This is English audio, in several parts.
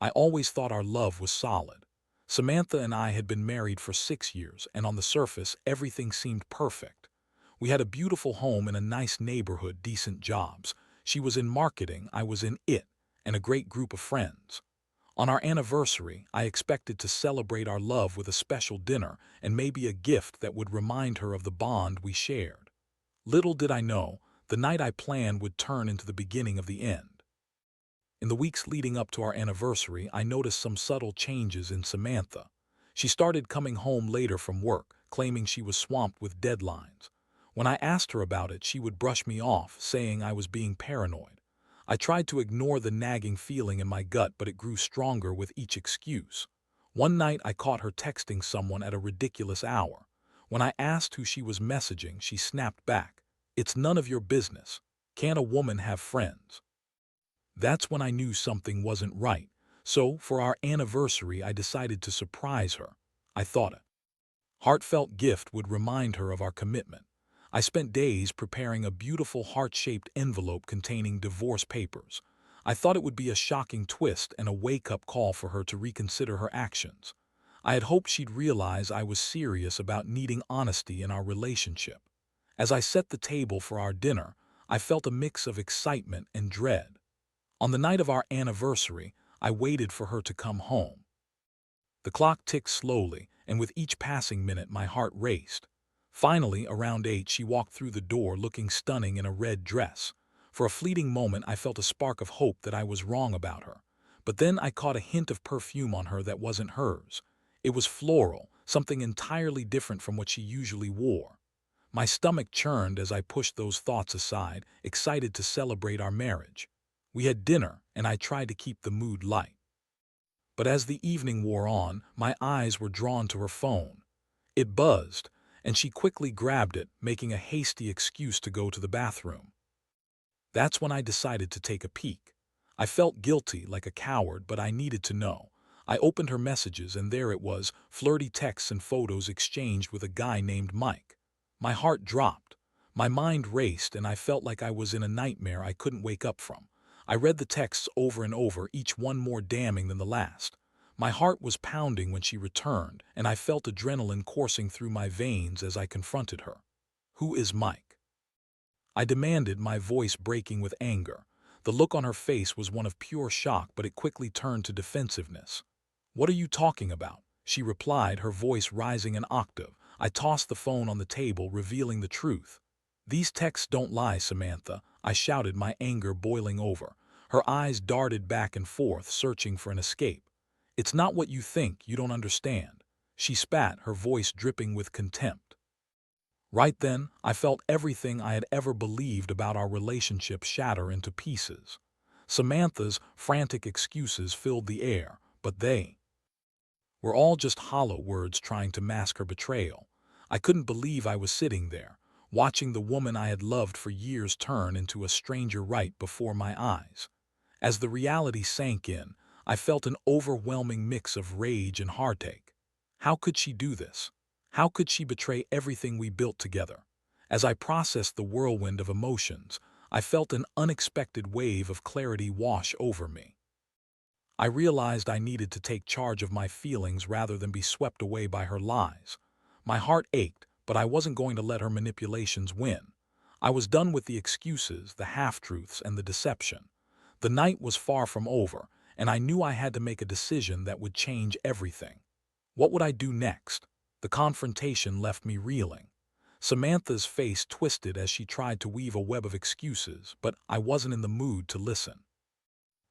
I always thought our love was solid. Samantha and I had been married for 6 years, and on the surface, everything seemed perfect. We had a beautiful home in a nice neighborhood, decent jobs. She was in marketing, I was in it, and a great group of friends. On our anniversary, I expected to celebrate our love with a special dinner and maybe a gift that would remind her of the bond we shared. Little did I know, the night I planned would turn into the beginning of the end. In the weeks leading up to our anniversary, I noticed some subtle changes in Samantha. She started coming home later from work, claiming she was swamped with deadlines. When I asked her about it, she would brush me off, saying I was being paranoid. I tried to ignore the nagging feeling in my gut, but it grew stronger with each excuse. One night, I caught her texting someone at a ridiculous hour. When I asked who she was messaging, she snapped back, "It's none of your business. Can't a woman have friends?" That's when I knew something wasn't right. So, for our anniversary, I decided to surprise her. I thought a heartfelt gift would remind her of our commitment. I spent days preparing a beautiful heart-shaped envelope containing divorce papers. I thought it would be a shocking twist and a wake-up call for her to reconsider her actions. I had hoped she'd realize I was serious about needing honesty in our relationship. As I set the table for our dinner, I felt a mix of excitement and dread. On the night of our anniversary, I waited for her to come home. The clock ticked slowly, and with each passing minute my heart raced. Finally, around 8, she walked through the door looking stunning in a red dress. For a fleeting moment I felt a spark of hope that I was wrong about her. But then I caught a hint of perfume on her that wasn't hers. It was floral, something entirely different from what she usually wore. My stomach churned as I pushed those thoughts aside, excited to celebrate our marriage. We had dinner, and I tried to keep the mood light. But as the evening wore on, my eyes were drawn to her phone. It buzzed, and she quickly grabbed it, making a hasty excuse to go to the bathroom. That's when I decided to take a peek. I felt guilty, like a coward, but I needed to know. I opened her messages, and there it was, flirty texts and photos exchanged with a guy named Mike. My heart dropped. My mind raced, and I felt like I was in a nightmare I couldn't wake up from. I read the texts over and over, each one more damning than the last. My heart was pounding when she returned, and I felt adrenaline coursing through my veins as I confronted her. "Who is Mike?" I demanded, my voice breaking with anger. The look on her face was one of pure shock, but it quickly turned to defensiveness. "What are you talking about?" she replied, her voice rising an octave. I tossed the phone on the table, revealing the truth. "These texts don't lie, Samantha," I shouted, my anger boiling over. Her eyes darted back and forth, searching for an escape. "It's not what you think, you don't understand." She spat, her voice dripping with contempt. Right then, I felt everything I had ever believed about our relationship shatter into pieces. Samantha's frantic excuses filled the air, but they were all just hollow words trying to mask her betrayal. I couldn't believe I was sitting there, watching the woman I had loved for years turn into a stranger right before my eyes. As the reality sank in, I felt an overwhelming mix of rage and heartache. How could she do this? How could she betray everything we built together? As I processed the whirlwind of emotions, I felt an unexpected wave of clarity wash over me. I realized I needed to take charge of my feelings rather than be swept away by her lies. My heart ached, but I wasn't going to let her manipulations win. I was done with the excuses, the half-truths, and the deception. The night was far from over, and I knew I had to make a decision that would change everything. What would I do next? The confrontation left me reeling. Samantha's face twisted as she tried to weave a web of excuses, but I wasn't in the mood to listen.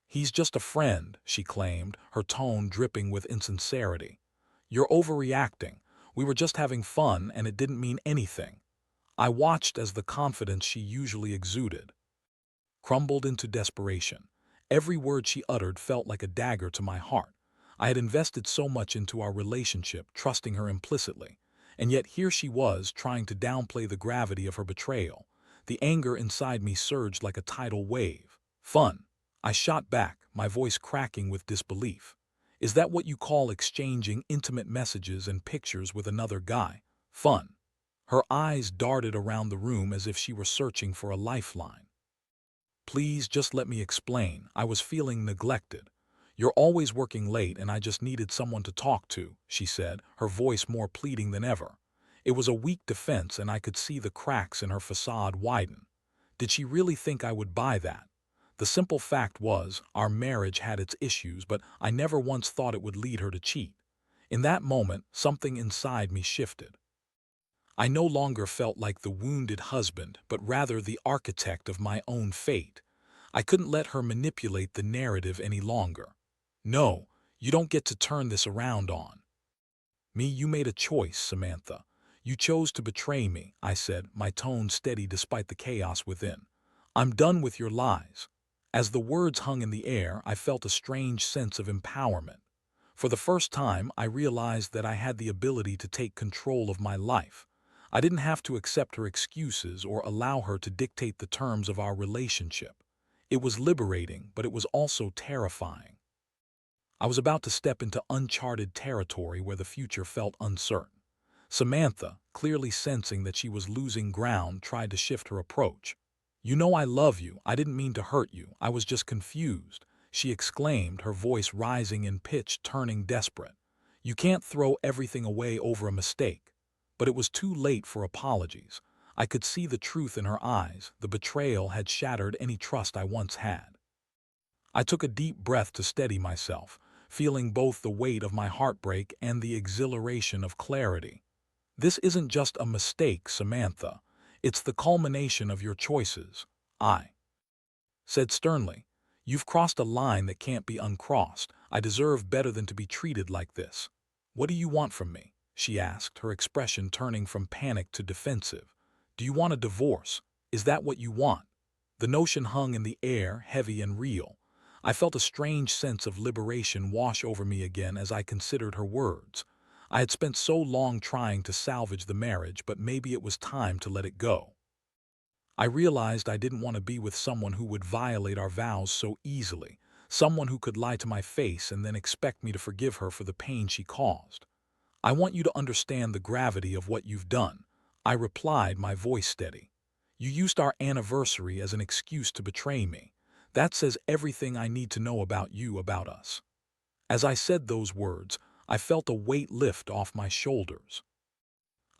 "He's just a friend," she claimed, her tone dripping with insincerity. "You're overreacting. We were just having fun, and it didn't mean anything." I watched as the confidence she usually exuded crumbled into desperation. Every word she uttered felt like a dagger to my heart. I had invested so much into our relationship, trusting her implicitly. And yet here she was, trying to downplay the gravity of her betrayal. The anger inside me surged like a tidal wave. "Fun," I shot back, my voice cracking with disbelief. "Is that what you call exchanging intimate messages and pictures with another guy? Fun?" Her eyes darted around the room as if she were searching for a lifeline. "Please just let me explain." I was feeling neglected. "You're always working late and I just needed someone to talk to," she said, her voice more pleading than ever. It was a weak defense and I could see the cracks in her facade widen. Did she really think I would buy that? The simple fact was, our marriage had its issues, but I never once thought it would lead her to cheat. In that moment, something inside me shifted. I no longer felt like the wounded husband, but rather the architect of my own fate. I couldn't let her manipulate the narrative any longer. "No, you don't get to turn this around on me. You made a choice, Samantha. You chose to betray me," I said, my tone steady despite the chaos within. "I'm done with your lies." As the words hung in the air, I felt a strange sense of empowerment. For the first time, I realized that I had the ability to take control of my life. I didn't have to accept her excuses or allow her to dictate the terms of our relationship. It was liberating, but it was also terrifying. I was about to step into uncharted territory where the future felt uncertain. Samantha, clearly sensing that she was losing ground, tried to shift her approach. "You know I love you. I didn't mean to hurt you. I was just confused," she exclaimed, her voice rising in pitch, turning desperate. "You can't throw everything away over a mistake." But it was too late for apologies. I could see the truth in her eyes. The betrayal had shattered any trust I once had. I took a deep breath to steady myself, feeling both the weight of my heartbreak and the exhilaration of clarity. "This isn't just a mistake, Samantha. It's the culmination of your choices," I said sternly. "You've crossed a line that can't be uncrossed. I deserve better than to be treated like this." "What do you want from me?" she asked, her expression turning from panic to defensive. "Do you want a divorce? Is that what you want?" The notion hung in the air, heavy and real. I felt a strange sense of liberation wash over me again as I considered her words. I had spent so long trying to salvage the marriage, but maybe it was time to let it go. I realized I didn't want to be with someone who would violate our vows so easily, someone who could lie to my face and then expect me to forgive her for the pain she caused. "I want you to understand the gravity of what you've done," I replied, my voice steady. "You used our anniversary as an excuse to betray me. That says everything I need to know about you, about us." As I said those words, I felt a weight lift off my shoulders.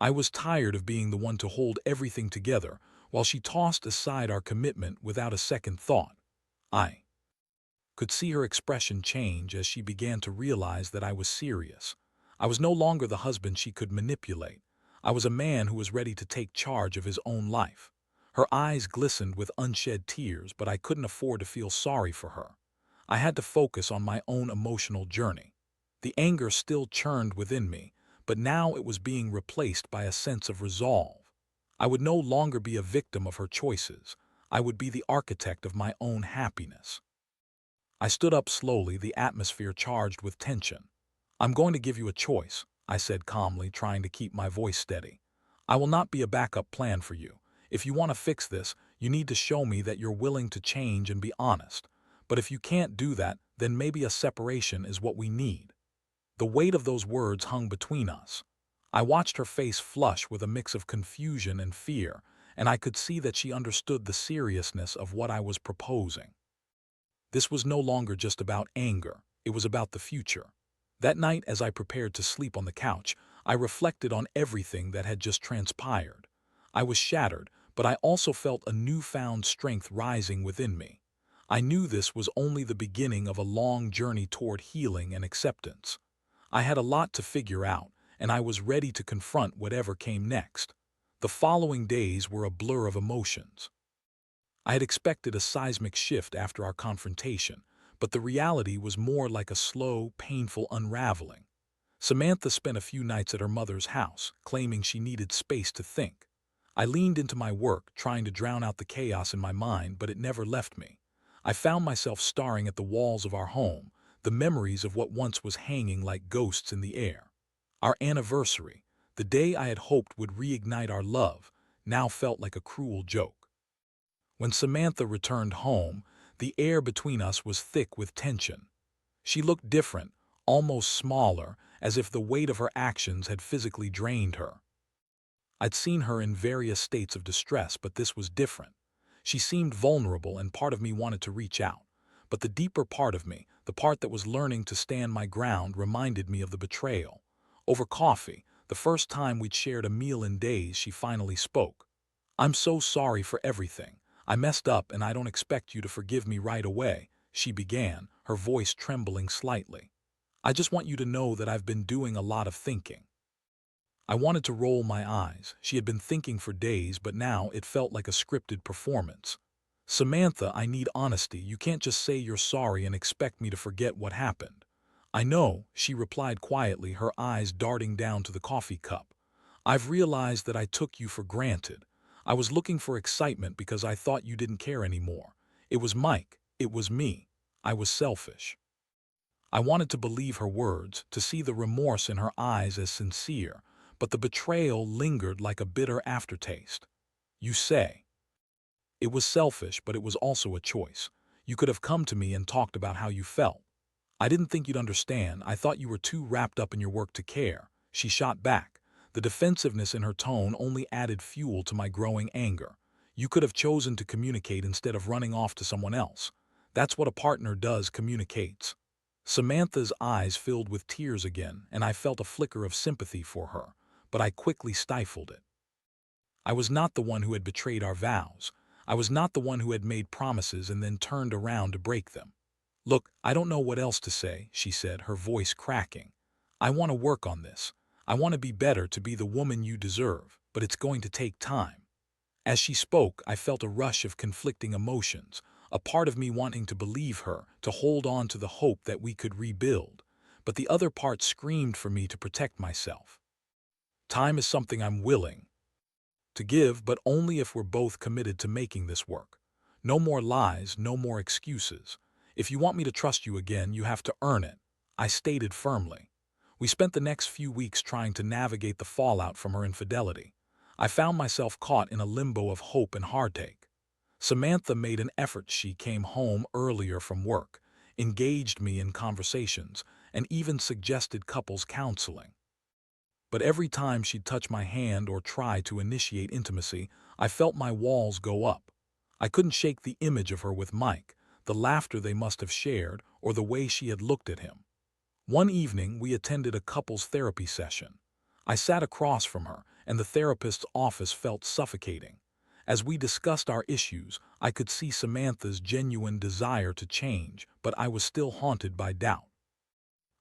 I was tired of being the one to hold everything together while she tossed aside our commitment without a second thought. I could see her expression change as she began to realize that I was serious. I was no longer the husband she could manipulate. I was a man who was ready to take charge of his own life. Her eyes glistened with unshed tears, but I couldn't afford to feel sorry for her. I had to focus on my own emotional journey. The anger still churned within me, but now it was being replaced by a sense of resolve. I would no longer be a victim of her choices. I would be the architect of my own happiness. I stood up slowly, the atmosphere charged with tension. "I'm going to give you a choice," I said calmly, trying to keep my voice steady. "I will not be a backup plan for you. If you want to fix this, you need to show me that you're willing to change and be honest. But if you can't do that, then maybe a separation is what we need." The weight of those words hung between us. I watched her face flush with a mix of confusion and fear, and I could see that she understood the seriousness of what I was proposing. This was no longer just about anger, it was about the future. That night, as I prepared to sleep on the couch, I reflected on everything that had just transpired. I was shattered, but I also felt a newfound strength rising within me. I knew this was only the beginning of a long journey toward healing and acceptance. I had a lot to figure out, and I was ready to confront whatever came next. The following days were a blur of emotions. I had expected a seismic shift after our confrontation, but the reality was more like a slow, painful unraveling. Samantha spent a few nights at her mother's house, claiming she needed space to think. I leaned into my work, trying to drown out the chaos in my mind, but it never left me. I found myself staring at the walls of our home, the memories of what once was hanging like ghosts in the air. Our anniversary, the day I had hoped would reignite our love, now felt like a cruel joke. When Samantha returned home, the air between us was thick with tension. She looked different, almost smaller, as if the weight of her actions had physically drained her. I'd seen her in various states of distress, but this was different. She seemed vulnerable, and part of me wanted to reach out. But the deeper part of me, the part that was learning to stand my ground, reminded me of the betrayal. Over coffee, the first time we'd shared a meal in days, she finally spoke. "I'm so sorry for everything. I messed up and I don't expect you to forgive me right away," she began, her voice trembling slightly. "I just want you to know that I've been doing a lot of thinking." I wanted to roll my eyes. She had been thinking for days, but now it felt like a scripted performance. "Samantha, I need honesty. You can't just say you're sorry and expect me to forget what happened." "I know," she replied quietly, her eyes darting down to the coffee cup. "I've realized that I took you for granted. I was looking for excitement because I thought you didn't care anymore. It was Mike. It was me. I was selfish." I wanted to believe her words, to see the remorse in her eyes as sincere, but the betrayal lingered like a bitter aftertaste. "You say." "It was selfish, but it was also a choice. You could have come to me and talked about how you felt. I didn't think you'd understand. I thought you were too wrapped up in your work to care," she shot back. The defensiveness in her tone only added fuel to my growing anger. "You could have chosen to communicate instead of running off to someone else. That's what a partner does, communicates." Samantha's eyes filled with tears again, and I felt a flicker of sympathy for her, but I quickly stifled it. I was not the one who had betrayed our vows. I was not the one who had made promises and then turned around to break them. "Look, I don't know what else to say," she said, her voice cracking. "I want to work on this. I want to be better, to be the woman you deserve, but it's going to take time." As she spoke, I felt a rush of conflicting emotions, a part of me wanting to believe her, to hold on to the hope that we could rebuild, but the other part screamed for me to protect myself. Time is something I'm willing to give, but only if we're both committed to making this work. No more lies, no more excuses. "If you want me to trust you again, you have to earn it," I stated firmly. We spent the next few weeks trying to navigate the fallout from her infidelity. I found myself caught in a limbo of hope and heartache. Samantha made an effort. She came home earlier from work, engaged me in conversations, and even suggested couples counseling. But every time she'd touch my hand or try to initiate intimacy, I felt my walls go up. I couldn't shake the image of her with Mike, the laughter they must have shared, or the way she had looked at him. One evening, we attended a couples therapy session. I sat across from her, and the therapist's office felt suffocating. As we discussed our issues, I could see Samantha's genuine desire to change, but I was still haunted by doubt.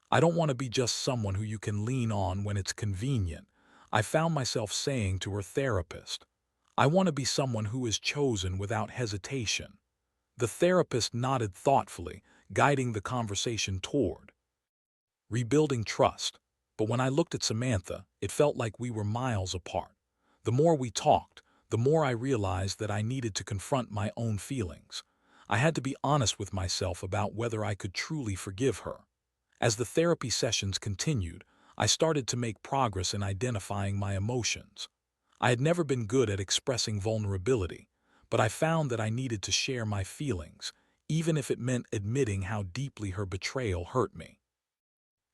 "I don't want to be just someone who you can lean on when it's convenient," I found myself saying to her therapist. "I want to be someone who is chosen without hesitation." The therapist nodded thoughtfully, guiding the conversation toward rebuilding trust. But when I looked at Samantha, it felt like we were miles apart. The more we talked, the more I realized that I needed to confront my own feelings. I had to be honest with myself about whether I could truly forgive her. As the therapy sessions continued, I started to make progress in identifying my emotions. I had never been good at expressing vulnerability, but I found that I needed to share my feelings, even if it meant admitting how deeply her betrayal hurt me.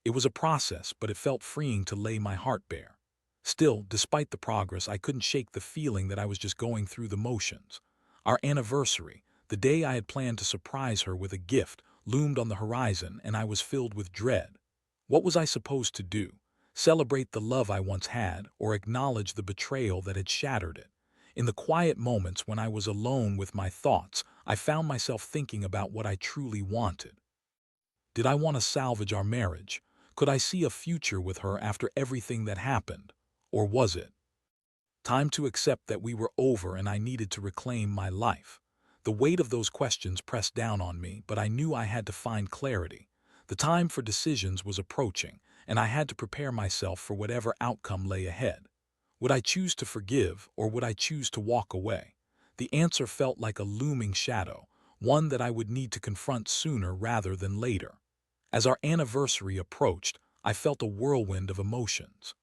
It was a process, but it felt freeing to lay my heart bare. Still, despite the progress, I couldn't shake the feeling that I was just going through the motions. Our anniversary, the day I had planned to surprise her with a gift, loomed on the horizon, and I was filled with dread. What was I supposed to do? Celebrate the love I once had, or acknowledge the betrayal that had shattered it? In the quiet moments when I was alone with my thoughts, I found myself thinking about what I truly wanted. Did I want to salvage our marriage? Could I see a future with her after everything that happened? Or was it time to accept that we were over and I needed to reclaim my life? The weight of those questions pressed down on me, but I knew I had to find clarity. The time for decisions was approaching, and I had to prepare myself for whatever outcome lay ahead. Would I choose to forgive, or would I choose to walk away? The answer felt like a looming shadow, one that I would need to confront sooner rather than later. As our anniversary approached, I felt a whirlwind of emotions.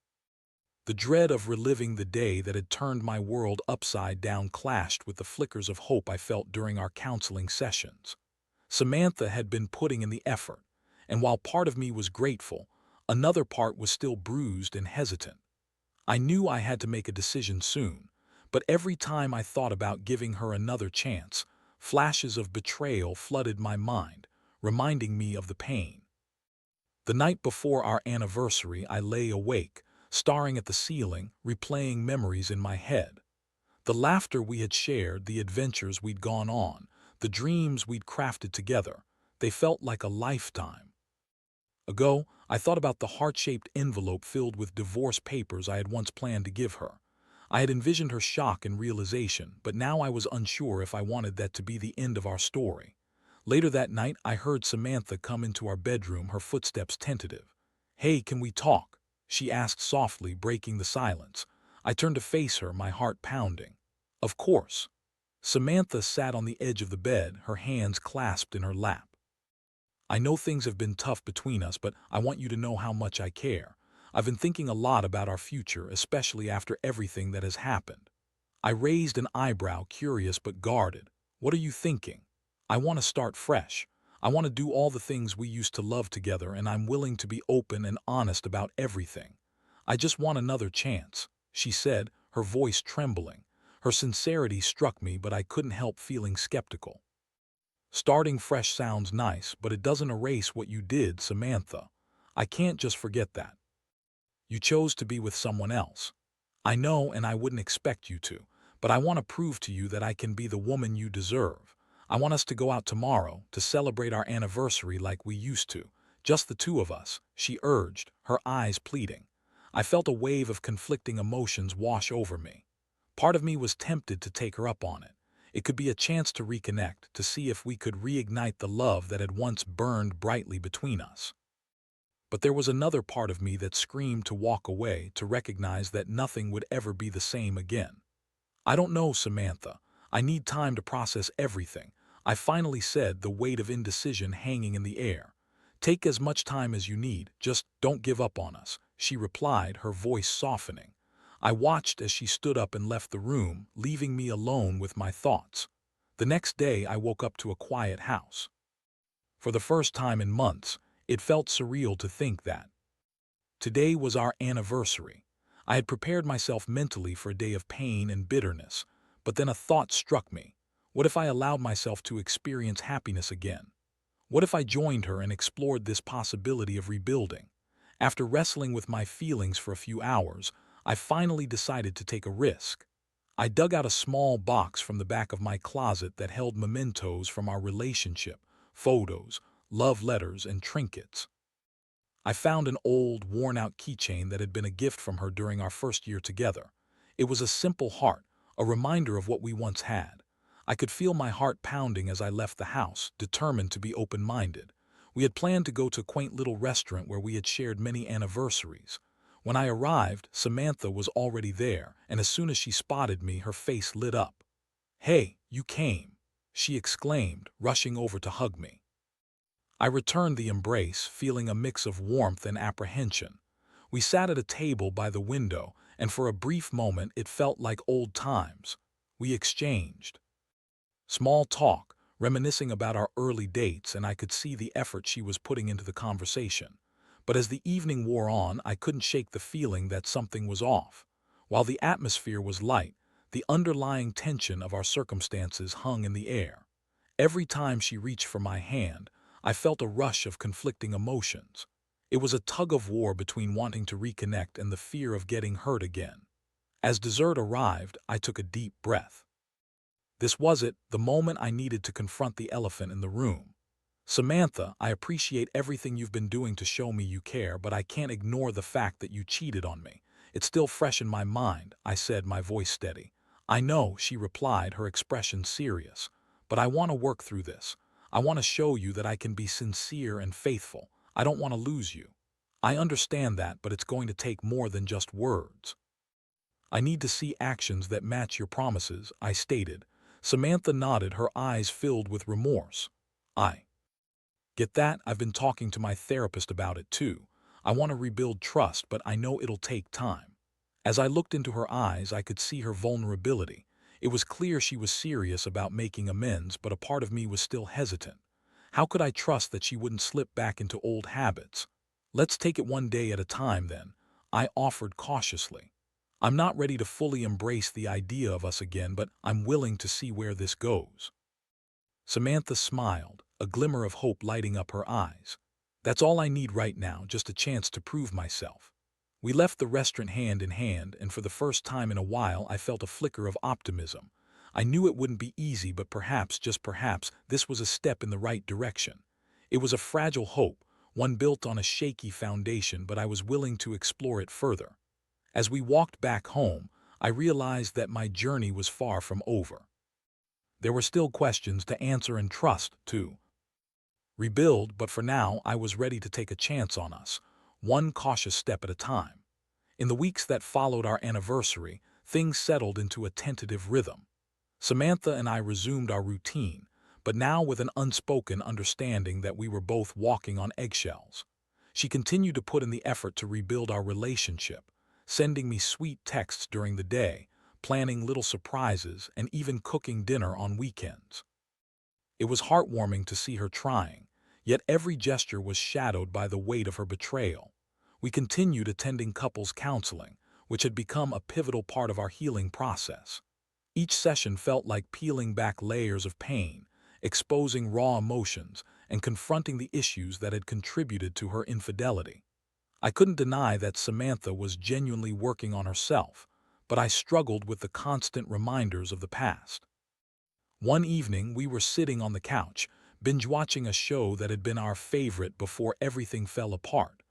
The dread of reliving the day that had turned my world upside down clashed with the flickers of hope I felt during our counseling sessions. Samantha had been putting in the effort, and while part of me was grateful, another part was still bruised and hesitant. I knew I had to make a decision soon, but every time I thought about giving her another chance, Flashes of betrayal flooded my mind, reminding me of the pain. The night before our anniversary, I lay awake, staring at the ceiling, replaying memories in my head. The laughter we had shared, the adventures we'd gone on, the dreams we'd crafted together, they felt like a lifetime ago. I thought about the heart-shaped envelope filled with divorce papers I had once planned to give her. I had envisioned her shock and realization, but now I was unsure if I wanted that to be the end of our story. Later that night, I heard Samantha come into our bedroom, her footsteps tentative. "Hey, can we talk?" she asked softly, breaking the silence. I turned to face her, my heart pounding. "Of course." Samantha sat on the edge of the bed, her hands clasped in her lap. "I know things have been tough between us, but I want you to know how much I care. I've been thinking a lot about our future, especially after everything that has happened." I raised an eyebrow, curious but guarded. "What are you thinking?" "I want to start fresh. I want to do all the things we used to love together, and I'm willing to be open and honest about everything. I just want another chance," she said, her voice trembling. Her sincerity struck me, but I couldn't help feeling skeptical. "Starting fresh sounds nice, but it doesn't erase what you did, Samantha. I can't just forget that. You chose to be with someone else. I know, and I wouldn't expect you to, but I want to prove to you that I can be the woman you deserve. I want us to go out tomorrow to celebrate our anniversary like we used to, just the two of us," she urged, her eyes pleading. I felt a wave of conflicting emotions wash over me. Part of me was tempted to take her up on it. It could be a chance to reconnect, to see if we could reignite the love that had once burned brightly between us. But there was another part of me that screamed to walk away, to recognize that nothing would ever be the same again. "I don't know, Samantha. I need time to process everything," I finally said, the weight of indecision hanging in the air. "Take as much time as you need, just don't give up on us," she replied, her voice softening. I watched as she stood up and left the room, leaving me alone with my thoughts. The next day I woke up to a quiet house. For the first time in months, it felt surreal to think that today was our anniversary. I had prepared myself mentally for a day of pain and bitterness, but then a thought struck me. What if I allowed myself to experience happiness again? What if I joined her and explored this possibility of rebuilding? After wrestling with my feelings for a few hours, I finally decided to take a risk. I dug out a small box from the back of my closet that held mementos from our relationship, photos, love letters, and trinkets. I found an old, worn-out keychain that had been a gift from her during our first year together. It was a simple heart, a reminder of what we once had. I could feel my heart pounding as I left the house, determined to be open-minded. We had planned to go to a quaint little restaurant where we had shared many anniversaries. When I arrived, Samantha was already there, and as soon as she spotted me, her face lit up. "Hey, you came!" she exclaimed, rushing over to hug me. I returned the embrace, feeling a mix of warmth and apprehension. We sat at a table by the window, and for a brief moment it felt like old times. We exchanged small talk, reminiscing about our early dates, and I could see the effort she was putting into the conversation. But as the evening wore on, I couldn't shake the feeling that something was off. While the atmosphere was light, the underlying tension of our circumstances hung in the air. Every time she reached for my hand, I felt a rush of conflicting emotions. It was a tug-of-war between wanting to reconnect and the fear of getting hurt again. As dessert arrived, I took a deep breath. This was it, the moment I needed to confront the elephant in the room. "Samantha, I appreciate everything you've been doing to show me you care, but I can't ignore the fact that you cheated on me. It's still fresh in my mind," I said, my voice steady. "I know," she replied, her expression serious, "but I want to work through this. I want to show you that I can be sincere and faithful. I don't want to lose you." "I understand that, but it's going to take more than just words. I need to see actions that match your promises," I stated. Samantha nodded, her eyes filled with remorse. "I get that. I've been talking to my therapist about it too. I want to rebuild trust, but I know it'll take time." As I looked into her eyes, I could see her vulnerability. It was clear she was serious about making amends, but a part of me was still hesitant. How could I trust that she wouldn't slip back into old habits? "Let's take it one day at a time then," I offered cautiously. "I'm not ready to fully embrace the idea of us again, but I'm willing to see where this goes." Samantha smiled, a glimmer of hope lighting up her eyes. That's all I need right now, just a chance to prove myself. We left the restaurant hand in hand, and for the first time in a while I felt a flicker of optimism. I knew it wouldn't be easy, but perhaps, just perhaps, this was a step in the right direction. It was a fragile hope, one built on a shaky foundation, but I was willing to explore it further. As we walked back home, I realized that my journey was far from over. There were still questions to answer and trust to rebuild, but for now I was ready to take a chance on us, one cautious step at a time. In the weeks that followed our anniversary, things settled into a tentative rhythm. Samantha and I resumed our routine, but now with an unspoken understanding that we were both walking on eggshells. She continued to put in the effort to rebuild our relationship, sending me sweet texts during the day, planning little surprises, and even cooking dinner on weekends. It was heartwarming to see her trying, yet every gesture was shadowed by the weight of her betrayal. We continued attending couples counseling, which had become a pivotal part of our healing process. Each session felt like peeling back layers of pain, exposing raw emotions, and confronting the issues that had contributed to her infidelity. I couldn't deny that Samantha was genuinely working on herself, but I struggled with the constant reminders of the past. One evening, we were sitting on the couch, binge-watching a show that had been our favorite before everything fell apart.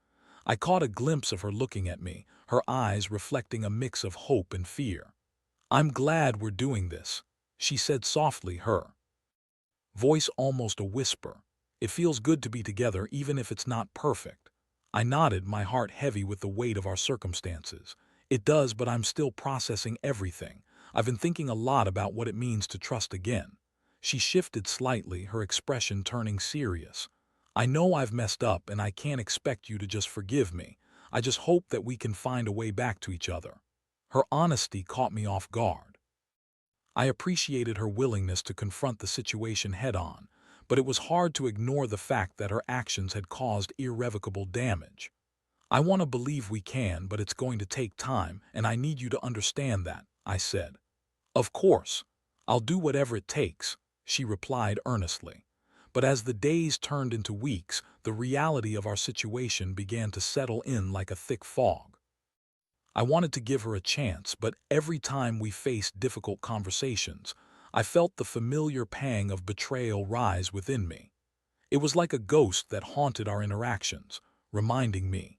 I caught a glimpse of her looking at me, her eyes reflecting a mix of hope and fear. "I'm glad we're doing this," she said softly, her voice almost a whisper. "It feels good to be together even if it's not perfect." I nodded, my heart heavy with the weight of our circumstances. "It does, but I'm still processing everything. I've been thinking a lot about what it means to trust again." She shifted slightly, her expression turning serious. "I know I've messed up and I can't expect you to just forgive me. I just hope that we can find a way back to each other." Her honesty caught me off guard. I appreciated her willingness to confront the situation head-on, but it was hard to ignore the fact that her actions had caused irrevocable damage. "I want to believe we can, but it's going to take time, and I need you to understand that," I said. "Of course. I'll do whatever it takes," she replied earnestly. But as the days turned into weeks, the reality of our situation began to settle in like a thick fog. I wanted to give her a chance, but every time we faced difficult conversations, I felt the familiar pang of betrayal rise within me. It was like a ghost that haunted our interactions, reminding me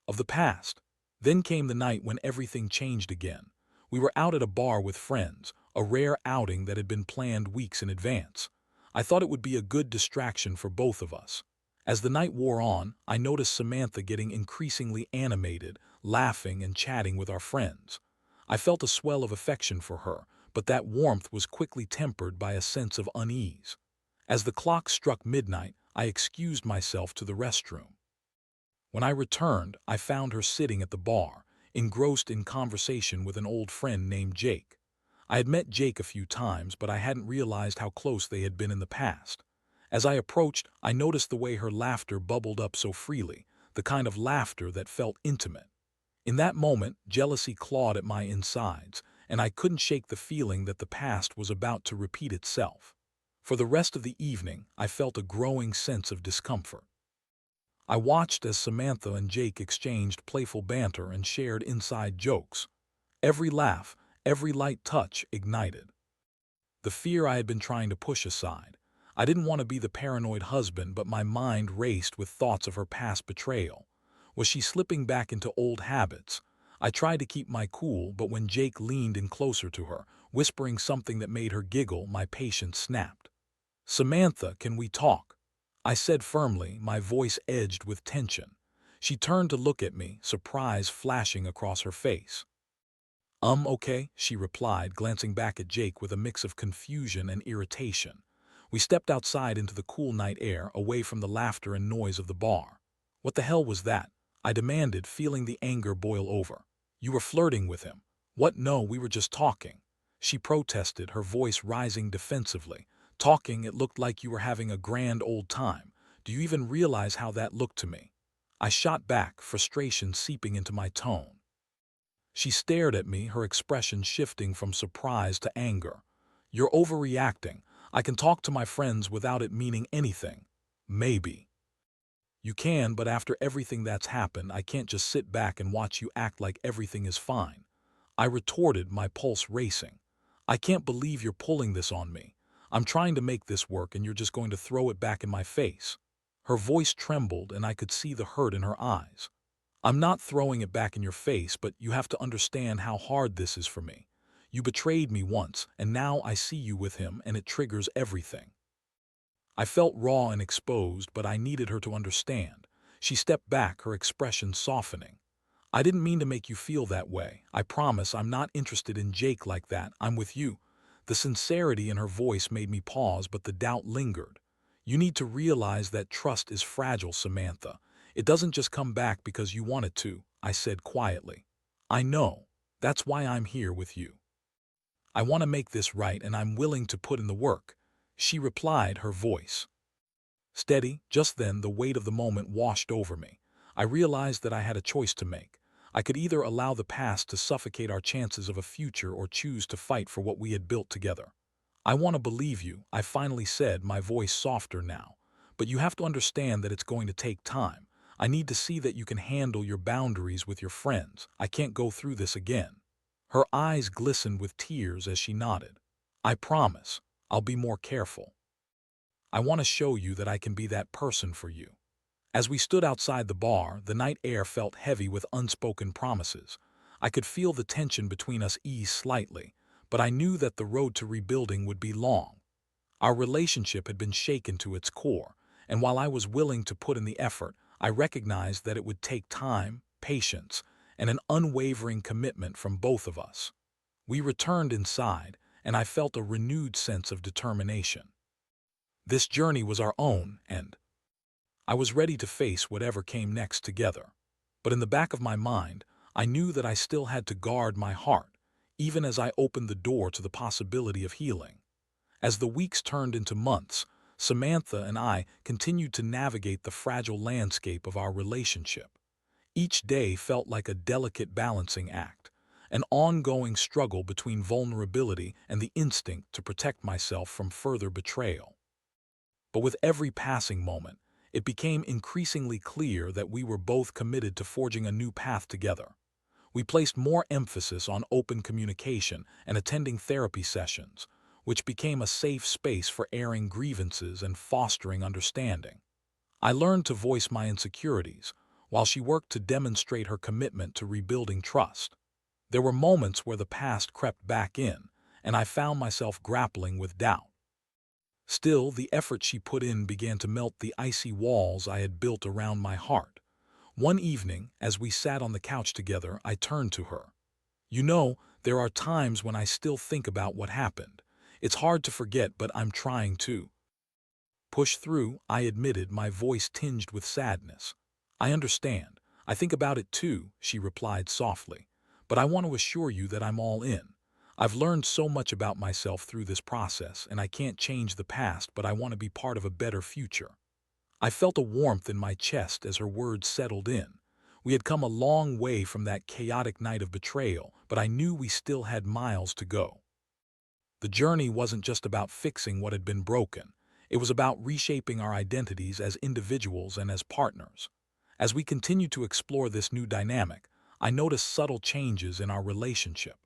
of the past. Then came the night when everything changed again. We were out at a bar with friends, a rare outing that had been planned weeks in advance. I thought it would be a good distraction for both of us. As the night wore on, I noticed Samantha getting increasingly animated, laughing and chatting with our friends. I felt a swell of affection for her, but that warmth was quickly tempered by a sense of unease. As the clock struck midnight, I excused myself to the restroom. When I returned, I found her sitting at the bar, engrossed in conversation with an old friend named Jake. I had met Jake a few times, but I hadn't realized how close they had been in the past. As I approached, I noticed the way her laughter bubbled up so freely, the kind of laughter that felt intimate. In that moment, jealousy clawed at my insides, and I couldn't shake the feeling that the past was about to repeat itself. For the rest of the evening, I felt a growing sense of discomfort. I watched as Samantha and Jake exchanged playful banter and shared inside jokes. Every laugh, every light touch ignited the fear I had been trying to push aside. I didn't want to be the paranoid husband, but my mind raced with thoughts of her past betrayal. Was she slipping back into old habits? I tried to keep my cool, but when Jake leaned in closer to her, whispering something that made her giggle, my patience snapped. "Samantha, can we talk?" I said firmly, my voice edged with tension. She turned to look at me, surprise flashing across her face. Okay," she replied, glancing back at Jake with a mix of confusion and irritation. We stepped outside into the cool night air, away from the laughter and noise of the bar. "What the hell was that?" I demanded, feeling the anger boil over. "You were flirting with him." "What? No, we were just talking," she protested, her voice rising defensively. "Talking? It looked like you were having a grand old time. Do you even realize how that looked to me?" I shot back, frustration seeping into my tone. She stared at me, her expression shifting from surprise to anger. "You're overreacting. I can talk to my friends without it meaning anything. Maybe. You can, but after everything that's happened, I can't just sit back and watch you act like everything is fine. I retorted, my pulse racing. I can't believe you're pulling this on me. I'm trying to make this work and you're just going to throw it back in my face. Her voice trembled and I could see the hurt in her eyes. I'm not throwing it back in your face, but you have to understand how hard this is for me. You betrayed me once, and now I see you with him, and it triggers everything. I felt raw and exposed, but I needed her to understand. She stepped back, her expression softening. I didn't mean to make you feel that way. I promise I'm not interested in Jake like that. I'm with you. The sincerity in her voice made me pause, but the doubt lingered. You need to realize that trust is fragile, Samantha. It doesn't just come back because you want it to, I said quietly. I know. That's why I'm here with you. I want to make this right and I'm willing to put in the work. She replied, her voice steady. Just then, the weight of the moment washed over me. I realized that I had a choice to make. I could either allow the past to suffocate our chances of a future or choose to fight for what we had built together. I want to believe you, I finally said, my voice softer now. But you have to understand that it's going to take time. I need to see that you can handle your boundaries with your friends. I can't go through this again. Her eyes glistened with tears as she nodded. I promise. I'll be more careful. I want to show you that I can be that person for you. As we stood outside the bar, the night air felt heavy with unspoken promises. I could feel the tension between us ease slightly, but I knew that the road to rebuilding would be long. Our relationship had been shaken to its core, and while I was willing to put in the effort, I recognized that it would take time, patience, and an unwavering commitment from both of us. We returned inside, and I felt a renewed sense of determination. This journey was our own, and I was ready to face whatever came next together. But in the back of my mind, I knew that I still had to guard my heart, even as I opened the door to the possibility of healing. As the weeks turned into months, Samantha and I continued to navigate the fragile landscape of our relationship. Each day felt like a delicate balancing act, an ongoing struggle between vulnerability and the instinct to protect myself from further betrayal. But with every passing moment, it became increasingly clear that we were both committed to forging a new path together. We placed more emphasis on open communication and attending therapy sessions, which became a safe space for airing grievances and fostering understanding. I learned to voice my insecurities, while she worked to demonstrate her commitment to rebuilding trust. There were moments where the past crept back in, and I found myself grappling with doubt. Still, the effort she put in began to melt the icy walls I had built around my heart. One evening, as we sat on the couch together, I turned to her. You know, there are times when I still think about what happened. It's hard to forget, but I'm trying to push through, I admitted, my voice tinged with sadness. I understand. I think about it too, she replied softly. But I want to assure you that I'm all in. I've learned so much about myself through this process, and I can't change the past, but I want to be part of a better future. I felt a warmth in my chest as her words settled in. We had come a long way from that chaotic night of betrayal, but I knew we still had miles to go. The journey wasn't just about fixing what had been broken. It was about reshaping our identities as individuals and as partners. As we continued to explore this new dynamic, I noticed subtle changes in our relationship.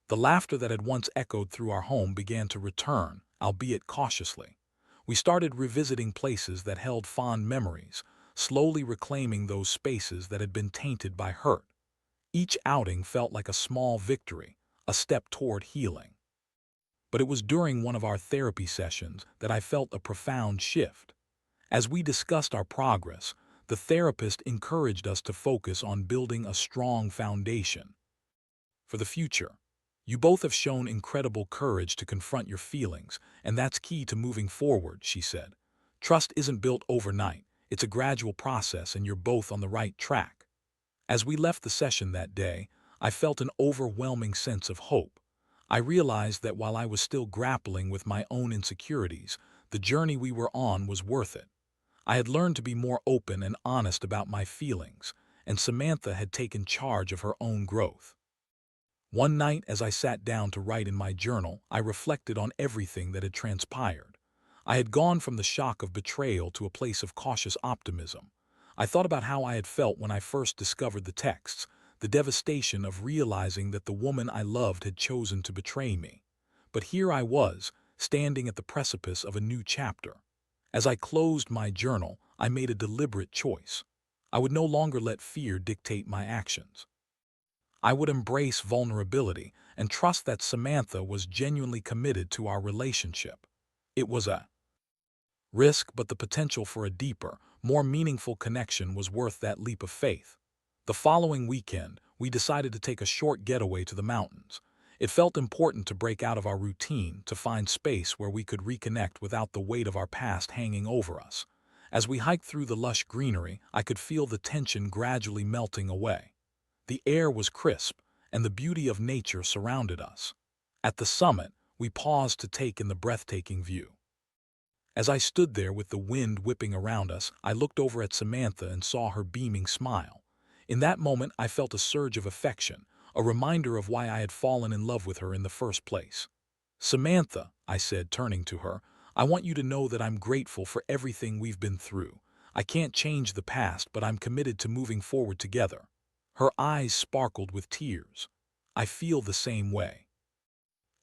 The laughter that had once echoed through our home began to return, albeit cautiously. We started revisiting places that held fond memories, slowly reclaiming those spaces that had been tainted by hurt. Each outing felt like a small victory, a step toward healing. But it was during one of our therapy sessions that I felt a profound shift. As we discussed our progress, the therapist encouraged us to focus on building a strong foundation for the future. You both have shown incredible courage to confront your feelings, and that's key to moving forward, she said. Trust isn't built overnight. It's a gradual process, and you're both on the right track. As we left the session that day, I felt an overwhelming sense of hope. I realized that while I was still grappling with my own insecurities, the journey we were on was worth it. I had learned to be more open and honest about my feelings, and Samantha had taken charge of her own growth. One night, as I sat down to write in my journal, I reflected on everything that had transpired. I had gone from the shock of betrayal to a place of cautious optimism. I thought about how I had felt when I first discovered the texts, the devastation of realizing that the woman I loved had chosen to betray me. But here I was, standing at the precipice of a new chapter. As I closed my journal, I made a deliberate choice. I would no longer let fear dictate my actions. I would embrace vulnerability and trust that Samantha was genuinely committed to our relationship. It was a risk, but the potential for a deeper, more meaningful connection was worth that leap of faith. The following weekend, we decided to take a short getaway to the mountains. It felt important to break out of our routine, to find space where we could reconnect without the weight of our past hanging over us. As we hiked through the lush greenery, I could feel the tension gradually melting away. The air was crisp, and the beauty of nature surrounded us. At the summit, we paused to take in the breathtaking view. As I stood there with the wind whipping around us, I looked over at Samantha and saw her beaming smile. In that moment, I felt a surge of affection, a reminder of why I had fallen in love with her in the first place. "Samantha," I said, turning to her, "I want you to know that I'm grateful for everything we've been through. I can't change the past, but I'm committed to moving forward together." Her eyes sparkled with tears. "I feel the same way.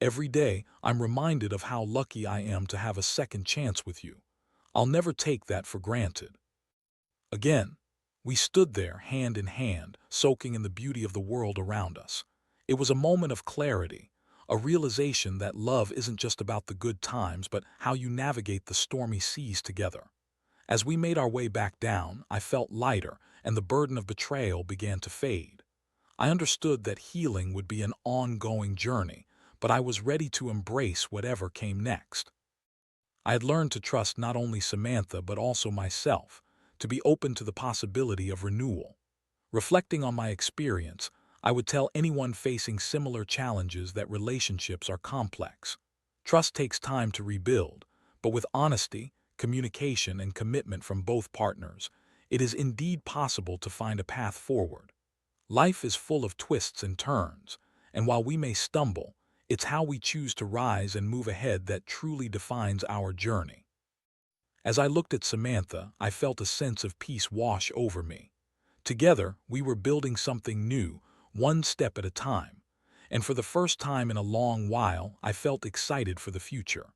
Every day, I'm reminded of how lucky I am to have a second chance with you. I'll never take that for granted." Again, we stood there, hand in hand, soaking in the beauty of the world around us. It was a moment of clarity, a realization that love isn't just about the good times, but how you navigate the stormy seas together. As we made our way back down, I felt lighter, and the burden of betrayal began to fade. I understood that healing would be an ongoing journey, but I was ready to embrace whatever came next. I had learned to trust not only Samantha but also myself, to be open to the possibility of renewal. Reflecting on my experience, I would tell anyone facing similar challenges that relationships are complex. Trust takes time to rebuild, but with honesty, communication, and commitment from both partners, it is indeed possible to find a path forward. Life is full of twists and turns, and while we may stumble, it's how we choose to rise and move ahead that truly defines our journey. As I looked at Samantha, I felt a sense of peace wash over me. Together, we were building something new, one step at a time, and for the first time in a long while, I felt excited for the future.